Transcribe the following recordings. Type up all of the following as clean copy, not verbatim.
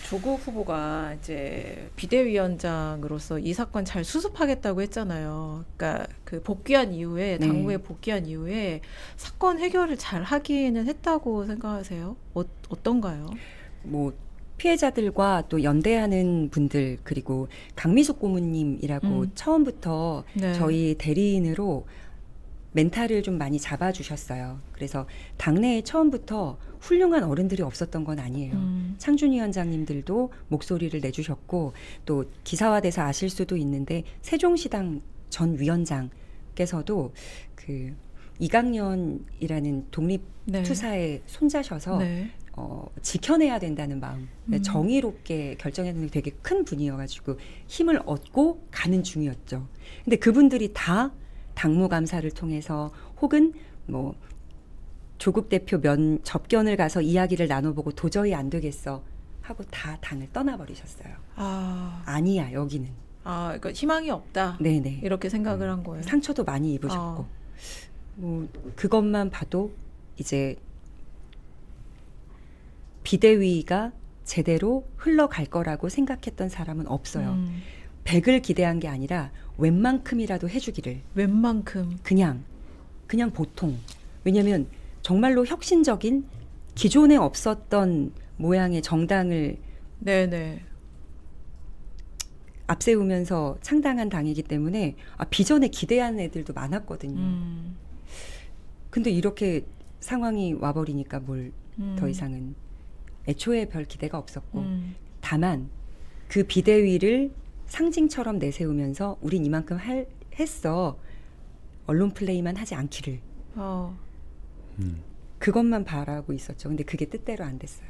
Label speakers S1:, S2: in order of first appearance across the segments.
S1: 조국 후보가 이제 비대위원장으로서 이 사건 잘 수습하겠다고 했잖아요. 그러니까 그 복귀한 이후에
S2: 네.
S1: 당무에 복귀한 이후에 사건 해결을 잘 하기는 했다고 생각하세요? 어떤가요?
S2: 뭐 피해자들과 또 연대하는 분들 그리고 강미숙 고문님이라고 처음부터
S1: 네.
S2: 저희 대리인으로 멘탈을 좀 많이 잡아주셨어요. 그래서 당내에 처음부터 훌륭한 어른들이 없었던 건 아니에요. 창준 위원장님들도 목소리를 내주셨고 또 기사화돼서 아실 수도 있는데 세종시당 전 위원장께서도 그 이강년이라는 독립투사의 손자셔서
S1: 네.
S2: 지켜내야 된다는 마음, 정의롭게 결정했는 되게 큰 분이어가지고 힘을 얻고 가는 중이었죠. 근데 그분들이 다 당무감사를 통해서 혹은 뭐 조국 대표 접견을 가서 이야기를 나눠보고 도저히 안 되겠어 하고 다 당을 떠나버리셨어요. 아니야 여기는.
S1: 그러니까 희망이 없다.
S2: 네네.
S1: 이렇게 생각을 한 거예요.
S2: 상처도 많이 입으셨고 뭐 그것만 봐도 이제 비대위가 제대로 흘러갈 거라고 생각했던 사람은 없어요. 100을 기대한 게 아니라 웬만큼이라도 해주기를.
S1: 웬만큼.
S2: 그냥 보통. 왜냐하면 정말로 혁신적인 기존에 없었던 모양의 정당을
S1: 네네.
S2: 앞세우면서 창당한 당이기 때문에 비전에 기대하는 애들도 많았거든요. 근데 이렇게 상황이 와버리니까 뭘 더 이상은 애초에 별 기대가 없었고 다만 그 비대위를 상징처럼 내세우면서 우린 이만큼 했어. 언론 플레이만 하지 않기를. 그것만 바라고 있었죠. 근데 그게 뜻대로 안 됐어요.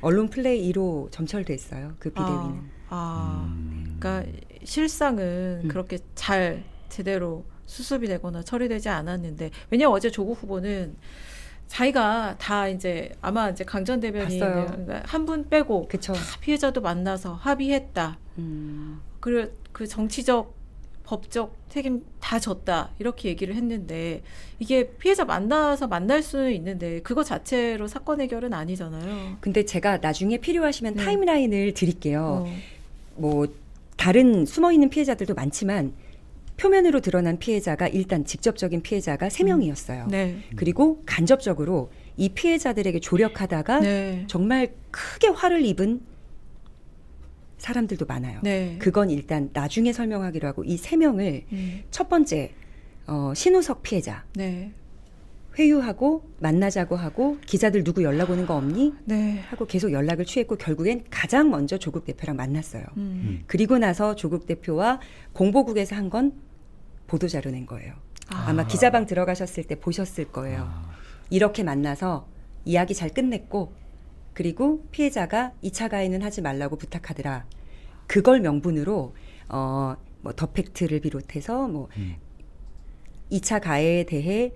S2: 언론 플레이로 점철됐어요. 그 비대위는.
S1: 그러니까 실상은 그렇게 잘 제대로 수습이 되거나 처리되지 않았는데 왜냐면 어제 조국 후보는 자기가 다 이제 아마 이제 강전 대변인 한 분 빼고
S2: 그쵸.
S1: 다 피해자도 만나서 합의했다. 그리고 그 정치적 법적 책임 다 졌다 이렇게 얘기를 했는데 이게 피해자 만나서 만날 수는 있는데 그거 자체로 사건 해결은 아니잖아요.
S2: 근데 제가 나중에 필요하시면 타임라인을 드릴게요. 뭐 다른 숨어있는 피해자들도 많지만 표면으로 드러난 피해자가 일단 직접적인 피해자가 3명이었어요.
S1: 네.
S2: 그리고 간접적으로 이 피해자들에게 조력하다가 정말 크게 화를 입은 사람들도 많아요. 그건 일단 나중에 설명하기로 하고 이 3명을 첫 번째 신우석 피해자 회유하고 만나자고 하고 기자들 누구 연락 오는 거 없니? 하고 계속 연락을 취했고 결국엔 가장 먼저 조국 대표랑 만났어요. 그리고 나서 조국 대표와 공보국에서 한 건 보도자료 낸 거예요. 아마 기자방 들어가셨을 때 보셨을 거예요. 이렇게 만나서 이야기 잘 끝냈고 그리고 피해자가 2차 가해는 하지 말라고 부탁하더라. 그걸 명분으로 뭐 더팩트를 비롯해서 뭐 2차 가해에 대해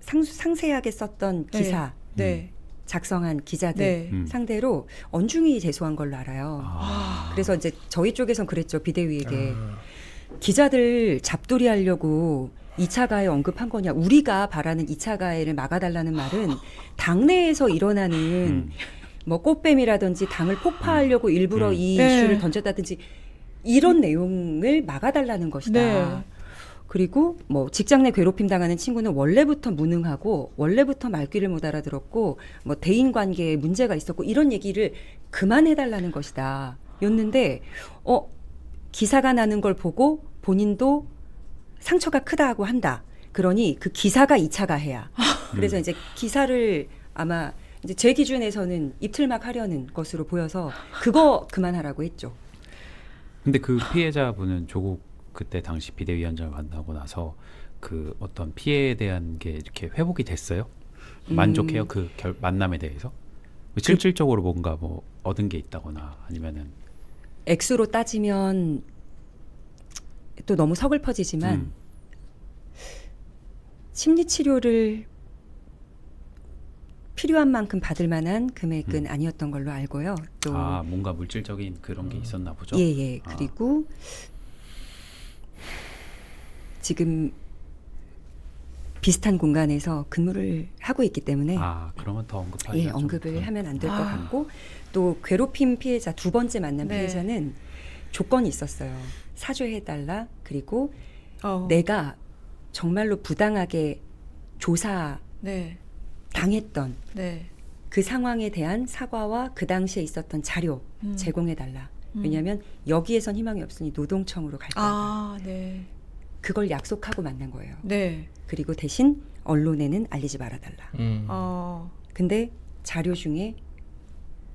S2: 상세하게 썼던 기사 작성한 기자들 상대로 언중이 제소한 걸로 알아요. 그래서 이제 저희 쪽에선 그랬죠. 비대위에게. 기자들 잡돌이 하려고 2차 가해 언급한 거냐. 우리가 바라는 2차 가해를 막아달라는 말은 당내에서 일어나는 뭐 꽃뱀이라든지 당을 폭파하려고 일부러 이 이슈를 던졌다든지 이런 내용을 막아달라는 것이다. 그리고 뭐 직장 내 괴롭힘 당하는 친구는 원래부터 무능하고 원래부터 말귀를 못 알아들었고 뭐 대인 관계에 문제가 있었고 이런 얘기를 그만해달라는 것이다. 였는데 기사가 나는 걸 보고 본인도 상처가 크다고 한다. 그러니 그 기사가 2차 가해야. 그래서 이제 기사를 아마 이제 제 기준에서는 입틀막 하려는 것으로 보여서 그거 그만하라고 했죠.
S3: 근데 그 피해자분은 조국 그때 당시 비대위원장을 만나고 나서 그 어떤 피해에 대한 게 이렇게 회복이 됐어요? 만족해요? 그 만남에 대해서? 실질적으로 뭔가 뭐 얻은 게 있다거나 아니면은
S2: 액수로 따지면 또 너무 서글퍼지지만 심리치료를 필요한 만큼 받을 만한 금액은 아니었던 걸로 알고요. 또
S3: 뭔가 물질적인 그런 게 있었나 보죠.
S2: 예. 그리고 지금 비슷한 공간에서 근무를 하고 있기 때문에
S3: 그러면 더 언급하기가
S2: 예, 언급을 하면 안 될 것
S1: 아.
S2: 같고 또 괴롭힘 피해자 두 번째 만난
S1: 네.
S2: 피해자는 조건이 있었어요. 사죄해달라. 그리고
S1: 어.
S2: 내가 정말로 부당하게 조사
S1: 네.
S2: 당했던
S1: 네.
S2: 그 상황에 대한 사과와 그 당시에 있었던 자료 제공해달라. 왜냐하면 여기에선 희망이 없으니 노동청으로 갈 거다.
S1: 네.
S2: 그걸 약속하고 만난 거예요.
S1: 네.
S2: 그리고 대신 언론에는 알리지 말아달라. 근데 자료 중에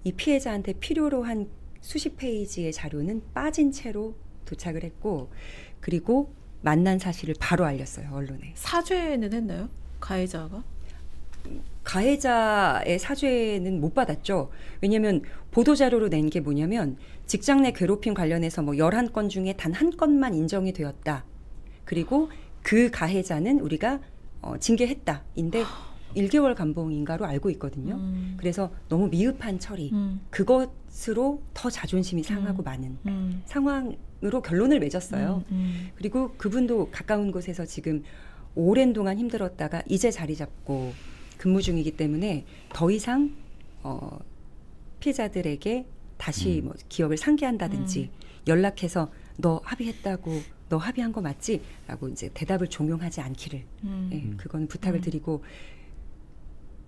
S2: 이 피해자한테 필요로 한 수십 페이지의 자료는 빠진 채로 도착을 했고 그리고 만난 사실을 바로 알렸어요. 언론에.
S1: 사죄는 했나요? 가해자가?
S2: 가해자의 사죄는 못 받았죠. 왜냐하면 보도자료로 낸 게 뭐냐면 직장 내 괴롭힘 관련해서 뭐 11건 중에 단 한 건만 인정이 되었다. 그리고 그 가해자는 우리가 징계했다인데 1개월 감봉인가로 알고 있거든요. 그래서 너무 미흡한 처리, 그것으로 더 자존심이 상하고 많은 상황으로 결론을 맺었어요. 그리고 그분도 가까운 곳에서 지금 오랜 동안 힘들었다가 이제 자리 잡고 근무 중이기 때문에 더 이상 피해자들에게 다시 뭐 기억을 상기한다든지 연락해서 너 합의했다고 너 합의한 거 맞지? 라고 이제 대답을 종용하지 않기를 예, 그건 부탁을 드리고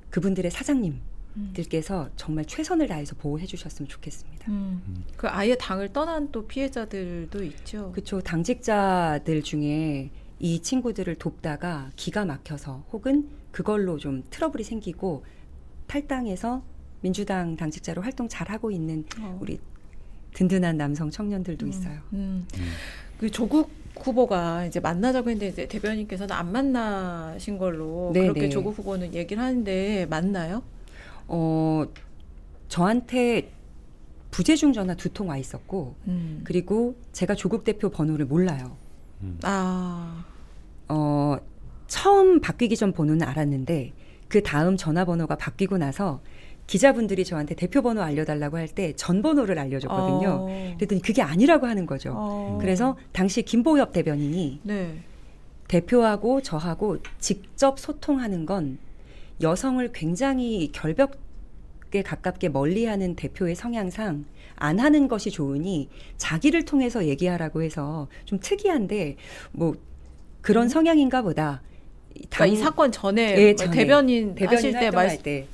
S2: 그분들의 사장님들께서 정말 최선을 다해서 보호해 주셨으면 좋겠습니다.
S1: 그 아예 당을 떠난 또 피해자들도 있죠.
S2: 그렇죠. 당직자들 중에 이 친구들을 돕다가 기가 막혀서 혹은 그걸로 좀 트러블이 생기고 탈당해서 민주당 당직자로 활동 잘하고 있는 우리 든든한 남성 청년들도 있어요.
S1: 그 조국 후보가 이제 만나자고 했는데 이제 대변인께서는 안 만나신 걸로
S2: 네네.
S1: 그렇게 조국 후보는 얘기를 하는데 맞나요?
S2: 저한테 부재중 전화 2통 와 있었고 그리고 제가 조국 대표 번호를 몰라요. 처음 바뀌기 전 번호는 알았는데 그 다음 전화번호가 바뀌고 나서 기자분들이 저한테 대표 번호 알려달라고 할 때 전 번호를 알려줬거든요. 그랬더니 그게 아니라고 하는 거죠. 그래서 당시 김보엽 대변인이
S1: 네.
S2: 대표하고 저하고 직접 소통하는 건 여성을 굉장히 결벽에 가깝게 멀리하는 대표의 성향상 안 하는 것이 좋으니 자기를 통해서 얘기하라고 해서 좀 특이한데 뭐 그런 성향인가 보다.
S1: 그러니까 이 사건 전에
S2: 예, 전에.
S1: 대변인 하실 때
S2: 활동할 때.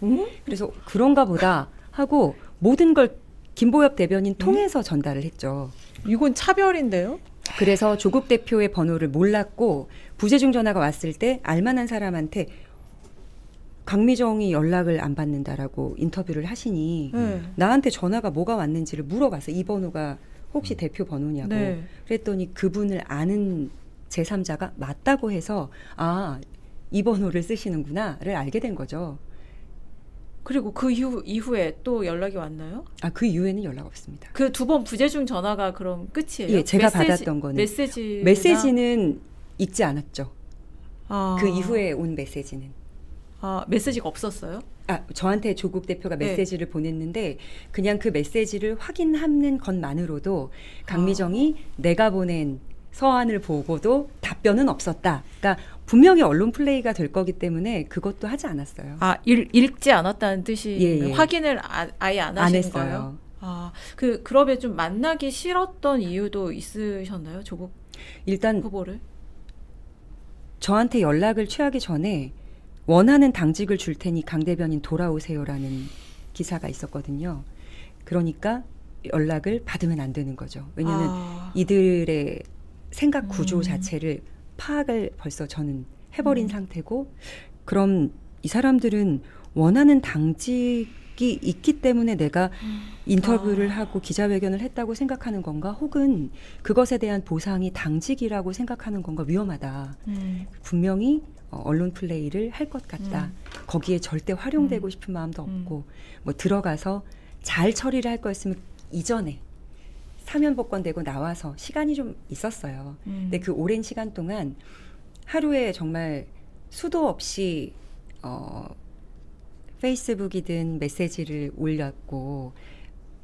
S2: 그래서 그런가 보다 하고 모든 걸 김보엽 대변인 통해서 전달을 했죠.
S1: 이건 차별인데요?
S2: 그래서 조국 대표의 번호를 몰랐고 부재중 전화가 왔을 때 알만한 사람한테 강미정이 연락을 안 받는다라고 인터뷰를 하시니 나한테 전화가 뭐가 왔는지를 물어봤어. 이 번호가 혹시 대표 번호냐고.
S1: 네.
S2: 그랬더니 그분을 아는 제3자가 맞다고 해서 이 번호를 쓰시는구나를 알게 된 거죠.
S1: 그리고 그 이후에 또 연락이 왔나요?
S2: 그 이후에는 연락 없습니다.
S1: 그 2번 부재중 전화가 그럼 끝이에요?
S2: 예, 제가 받았던 거는 메시지는 읽지 않았죠. 그 이후에 온 메시지는.
S1: 메시지가 없었어요?
S2: 저한테 조국 대표가 메시지를 보냈는데 그냥 그 메시지를 확인하는 것만으로도 강미정이 내가 보낸 서한을 보고도 답변은 없었다. 그러니까 분명히 언론 플레이가 될 거기 때문에 그것도 하지 않았어요.
S1: 읽지 않았다는 뜻이
S2: 예.
S1: 확인을 아예 안 하신
S2: 했어요.
S1: 거예요? 그러면 좀 만나기 싫었던 이유도 있으셨나요? 조국
S2: 일단
S1: 후보를?
S2: 저한테 연락을 취하기 전에 원하는 당직을 줄 테니 강 대변인 돌아오세요라는 기사가 있었거든요. 그러니까 연락을 받으면 안 되는 거죠. 왜냐하면 이들의 생각 구조 자체를 파악을 벌써 저는 해버린 상태고 그럼 이 사람들은 원하는 당직이 있기 때문에 내가 인터뷰를 하고 기자회견을 했다고 생각하는 건가 혹은 그것에 대한 보상이 당직이라고 생각하는 건가 위험하다. 분명히 언론 플레이를 할 것 같다. 거기에 절대 활용되고 싶은 마음도 없고 뭐 들어가서 잘 처리를 할 거였으면 이전에 사면 복권되고 나와서 시간이 좀 있었어요. 근데 그 오랜 시간 동안 하루에 정말 수도 없이 페이스북이든 메시지를 올렸고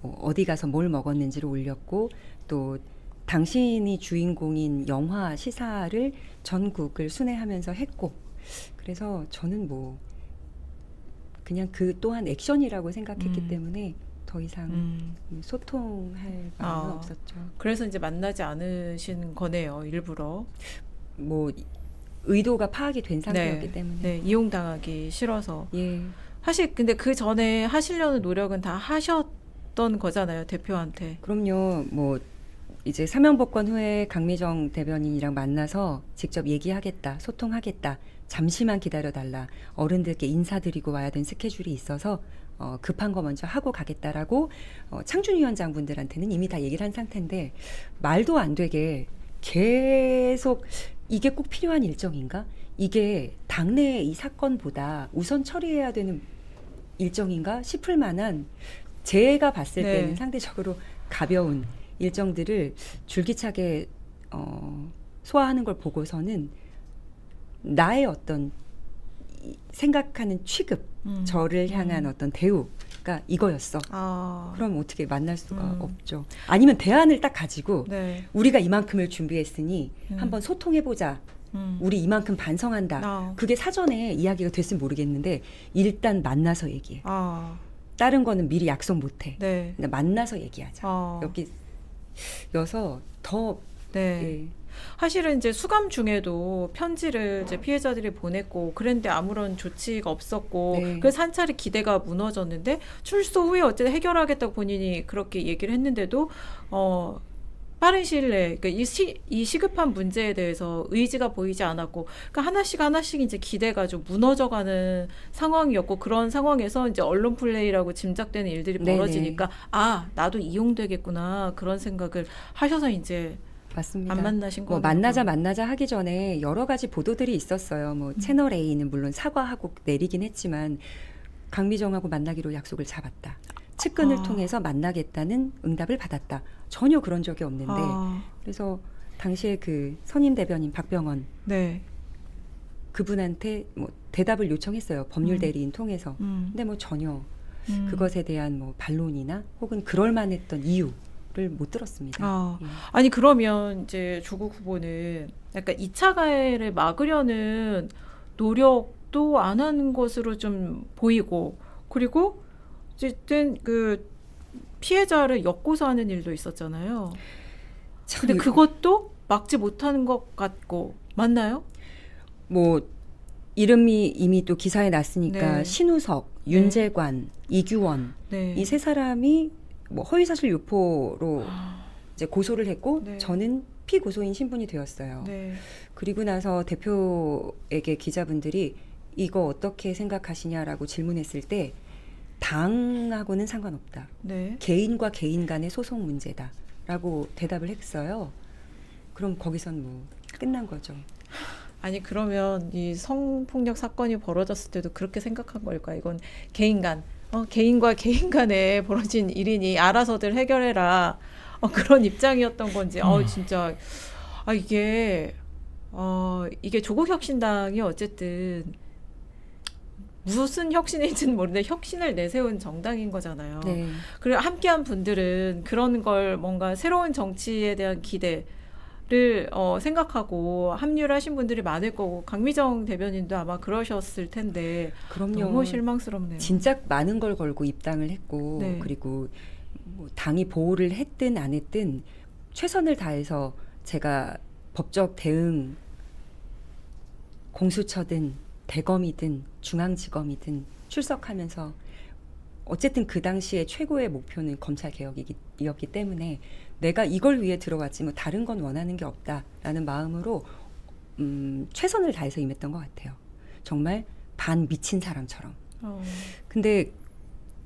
S2: 어디 가서 뭘 먹었는지를 올렸고 또 당신이 주인공인 영화 시사를 전국을 순회하면서 했고 그래서 저는 뭐 그냥 그 또한 액션이라고 생각했기 때문에 더 이상 소통할 마음은 없었죠.
S1: 그래서 이제 만나지 않으신 거네요, 일부러.
S2: 뭐 의도가 파악이 된 상태였기 때문에.
S1: 네, 이용당하기 싫어서.
S2: 예.
S1: 사실 근데 그 전에 하시려는 노력은 다 하셨던 거잖아요, 대표한테.
S2: 그럼요. 뭐 이제 사면복권 후에 강미정 대변인이랑 만나서 직접 얘기하겠다, 소통하겠다, 잠시만 기다려달라, 어른들께 인사드리고 와야 되는 스케줄이 있어서 급한 거 먼저 하고 가겠다라고 창준 위원장분들한테는 이미 다 얘기를 한 상태인데 말도 안 되게 계속 이게 꼭 필요한 일정인가? 이게 당내 이 사건보다 우선 처리해야 되는 일정인가 싶을 만한 제가 봤을
S1: 네.
S2: 때는 상대적으로 가벼운 일정들을 줄기차게 소화하는 걸 보고서는 나의 어떤 생각하는 취급, 저를 향한 어떤 대우가 이거였어. 그럼 어떻게 만날 수가 없죠. 아니면 대안을 딱 가지고
S1: 네.
S2: 우리가 이만큼을 준비했으니 한번 소통해보자. 우리 이만큼 반성한다. 그게 사전에 이야기가 됐으면 모르겠는데 일단 만나서 얘기해. 다른 거는 미리 약속 못해.
S1: 네.
S2: 그냥 만나서 얘기하자. 여기여서 더
S1: 네.
S2: 예.
S1: 사실은 이제 수감 중에도 편지를 이제 피해자들이 보냈고 그랬는데 아무런 조치가 없었고
S2: 네.
S1: 그래서 한 차례 기대가 무너졌는데 출소 후에 어쨌든 해결하겠다고 본인이 그렇게 얘기를 했는데도 빠른 시일 내에 그러니까 이 시급한 문제에 대해서 의지가 보이지 않았고 그러니까 하나씩 이제 기대가 좀 무너져가는 상황이었고 그런 상황에서 이제 언론 플레이라고 짐작되는 일들이
S2: 네네.
S1: 벌어지니까 나도 이용되겠구나 그런 생각을 하셔서 이제
S2: 맞습니다.
S1: 안 만나신 거예요.
S2: 뭐 만나자 하기 전에 여러 가지 보도들이 있었어요. 뭐 채널 A는 물론 사과하고 내리긴 했지만 강미정하고 만나기로 약속을 잡았다. 측근을 통해서 만나겠다는 응답을 받았다. 전혀 그런 적이 없는데 그래서 당시에 그 선임 대변인 박병원
S1: 네.
S2: 그분한테 뭐 대답을 요청했어요. 법률 대리인 통해서. 근데 뭐 전혀 그것에 대한 뭐 반론이나 혹은 그럴 만했던 이유를 못 들었습니다. 예.
S1: 아니 그러면 이제 조국 후보는 약간 2차 가해를 막으려는 노력도 안 하는 것으로 좀 보이고 그리고 어쨌든 그 피해자를 엮고서 하는 일도 있었잖아요. 근데 그것도 막지 못하는 것 같고 맞나요?
S2: 뭐 이름이 이미 또 기사에 났으니까
S1: 네.
S2: 신우석, 윤재관, 이규원
S1: 네.
S2: 이 세 사람이 뭐 허위사실 유포로 이제 고소를 했고
S1: 네.
S2: 저는 피고소인 신분이 되었어요.
S1: 네.
S2: 그리고 나서 대표에게 기자분들이 이거 어떻게 생각하시냐라고 질문했을 때 당하고는 상관없다.
S1: 네.
S2: 개인과 개인 간의 소송 문제다라고 대답을 했어요. 그럼 거기선 뭐 끝난 거죠.
S1: 아니 그러면 이 성폭력 사건이 벌어졌을 때도 그렇게 생각한 걸까? 이건 개인 간 개인과 개인 간에 벌어진 일이니 알아서들 해결해라. 그런 입장이었던 건지. 진짜 이게 조국혁신당이 어쨌든 무슨 혁신인지는 모르는데 혁신을 내세운 정당인 거잖아요.
S2: 네.
S1: 그리고 함께한 분들은 그런 걸 뭔가 새로운 정치에 대한 기대를 생각하고 합류를 하신 분들이 많을 거고 강미정 대변인도 아마 그러셨을 텐데
S2: 그럼요.
S1: 너무 실망스럽네요.
S2: 진짜 많은 걸 걸고 입당을 했고
S1: 네.
S2: 그리고 뭐 당이 보호를 했든 안 했든 최선을 다해서 제가 법적 대응 공수처든 대검이든 중앙지검이든 출석하면서 어쨌든 그 당시에 최고의 목표는 검찰 개혁이었기 때문에 내가 이걸 위해 들어왔지 뭐 다른 건 원하는 게 없다라는 마음으로 최선을 다해서 임했던 것 같아요. 정말 반 미친 사람처럼. 근데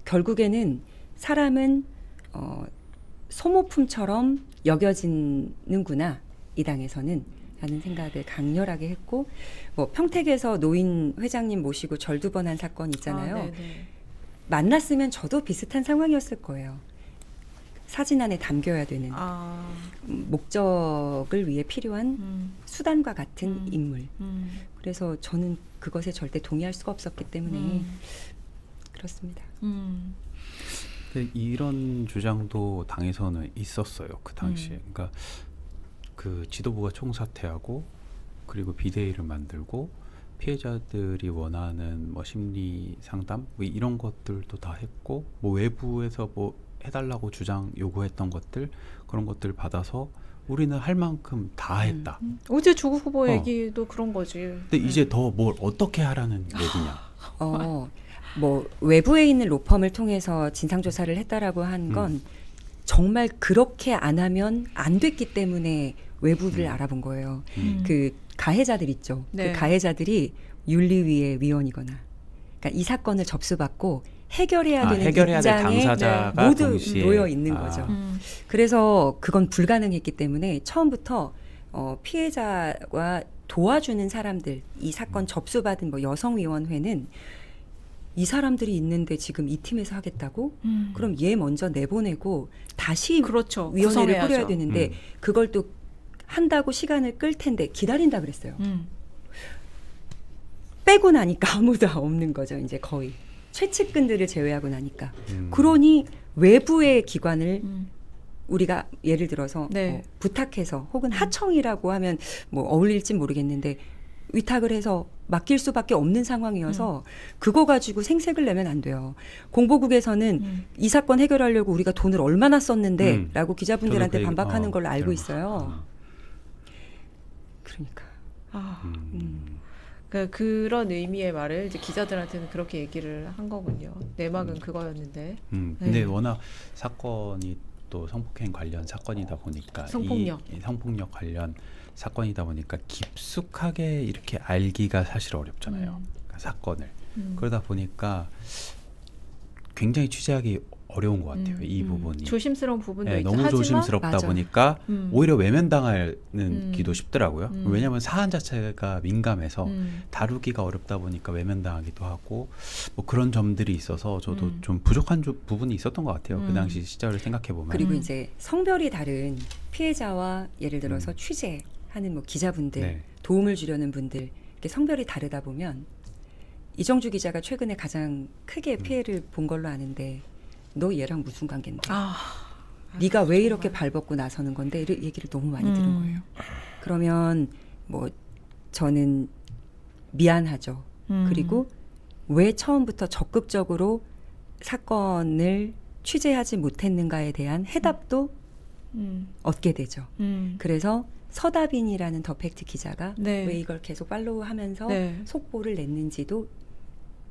S2: 결국에는 사람은 소모품처럼 여겨지는구나 이 당에서는 라는 생각을 강렬하게 했고 뭐 평택에서 노인 회장님 모시고 절두번한 사건 있잖아요. 만났으면 저도 비슷한 상황이었을 거예요. 사진 안에 담겨야 되는 목적을 위해 필요한 수단과 같은 인물. 그래서 저는 그것에 절대 동의할 수가 없었기 때문에 그렇습니다.
S3: 근데 이런 주장도 당에서는 있었어요. 그 당시에. 그러니까 그 지도부가 총사퇴하고 그리고 비대위를 만들고 피해자들이 원하는 뭐 심리 상담 뭐 이런 것들도 다 했고 뭐 외부에서 뭐 해달라고 주장 요구했던 것들 그런 것들 받아서 우리는 할 만큼 다 했다.
S1: 어제 조국 후보 얘기도 그런 거지.
S3: 근데 이제 더 뭘 어떻게 하라는 얘기냐.
S2: 뭐 외부에 있는 로펌을 통해서 진상조사를 했다라고 한 건 정말 그렇게 안 하면 안 됐기 때문에 외부를 알아본 거예요. 그 가해자들 있죠.
S1: 네.
S2: 그 가해자들이 윤리위의 위원이거나 그러니까 이 사건을 접수받고 해결해야 되는
S3: 해결해야 될
S2: 입장에
S3: 당사자가
S2: 모두
S3: 동시에
S2: 놓여 있는 거죠. 그래서 그건 불가능했기 때문에 처음부터 피해자와 도와주는 사람들, 이 사건 접수받은 뭐 여성위원회는 이 사람들이 있는데 지금 이 팀에서 하겠다고? 그럼 얘 먼저 내보내고 다시
S1: 그렇죠.
S2: 위원회를
S1: 구성해야죠.
S2: 꾸려야 되는데 그걸 또 한다고 시간을 끌 텐데 기다린다 그랬어요. 빼고 나니까 아무도 없는 거죠. 이제 거의 최측근들을 제외하고 나니까. 그러니 외부의 기관을 우리가 예를 들어서
S1: 네.
S2: 부탁해서 혹은 하청이라고 하면 뭐 어울릴지 모르겠는데 위탁을 해서 맡길 수밖에 없는 상황이어서 그거 가지고 생색을 내면 안 돼요. 공보국에서는 이 사건 해결하려고 우리가 돈을 얼마나 썼는데 라고 기자분들한테
S3: 저도 그
S2: 반박하는 걸로 알고
S3: 그런
S2: 있어요. 그러니까.
S1: 그런 의미의 말을 이제 기자들한테는 그렇게 얘기를 한 거군요. 내막은 그거였는데.
S3: 근데
S1: 네.
S3: 워낙 사건이 또 성폭행 관련 사건이다 보니까
S1: 성폭력.
S3: 이 성폭력 관련 사건이다 보니까 깊숙하게 이렇게 알기가 사실 어렵잖아요. 그러니까 사건을. 그러다 보니까 굉장히 취재하기 어려운 것 같아요. 이 부분이.
S1: 조심스러운 부분도
S3: 네,
S1: 있죠.
S3: 너무
S1: 하지만
S3: 조심스럽다
S2: 맞아.
S3: 보니까 오히려 외면당하는 기도 쉽더라고요. 왜냐하면 사안 자체가 민감해서 다루기가 어렵다 보니까 외면당하기도 하고 뭐 그런 점들이 있어서 저도 좀 부족한 부분이 있었던 것 같아요. 그 당시 시절을 생각해 보면.
S2: 그리고 이제 성별이 다른 피해자와 예를 들어서 취재하는 뭐 기자분들
S3: 네.
S2: 도움을 주려는 분들 이렇게 성별이 다르다 보면 이정주 기자가 최근에 가장 크게 피해를 본 걸로 아는데 너 얘랑 무슨 관계인데? 네가 왜 이렇게 발벗고 나서는 건데? 이런 얘기를 너무 많이 들은 거예요. 그러면 뭐 저는 미안하죠. 그리고 왜 처음부터 적극적으로 사건을 취재하지 못했는가에 대한 해답도 얻게 되죠. 그래서 서다빈이라는 더 팩트 기자가
S1: 네.
S2: 왜 이걸 계속 팔로우하면서
S1: 네.
S2: 속보를 냈는지도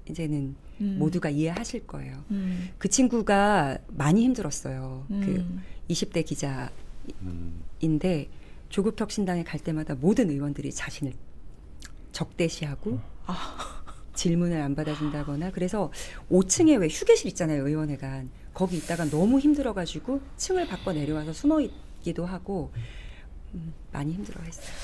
S2: 이제는 모두가 이해하실 거예요. 그 친구가 많이 힘들었어요. 그 20대 기자인데 조국 혁신당에 갈 때마다 모든 의원들이 자신을 적대시하고 질문을 안 받아준다거나 그래서 5층에 왜 휴게실 있잖아요. 의원회관. 거기 있다가 너무 힘들어가지고 층을 바꿔 내려와서 숨어 있기도 하고 많이 힘들어했어요.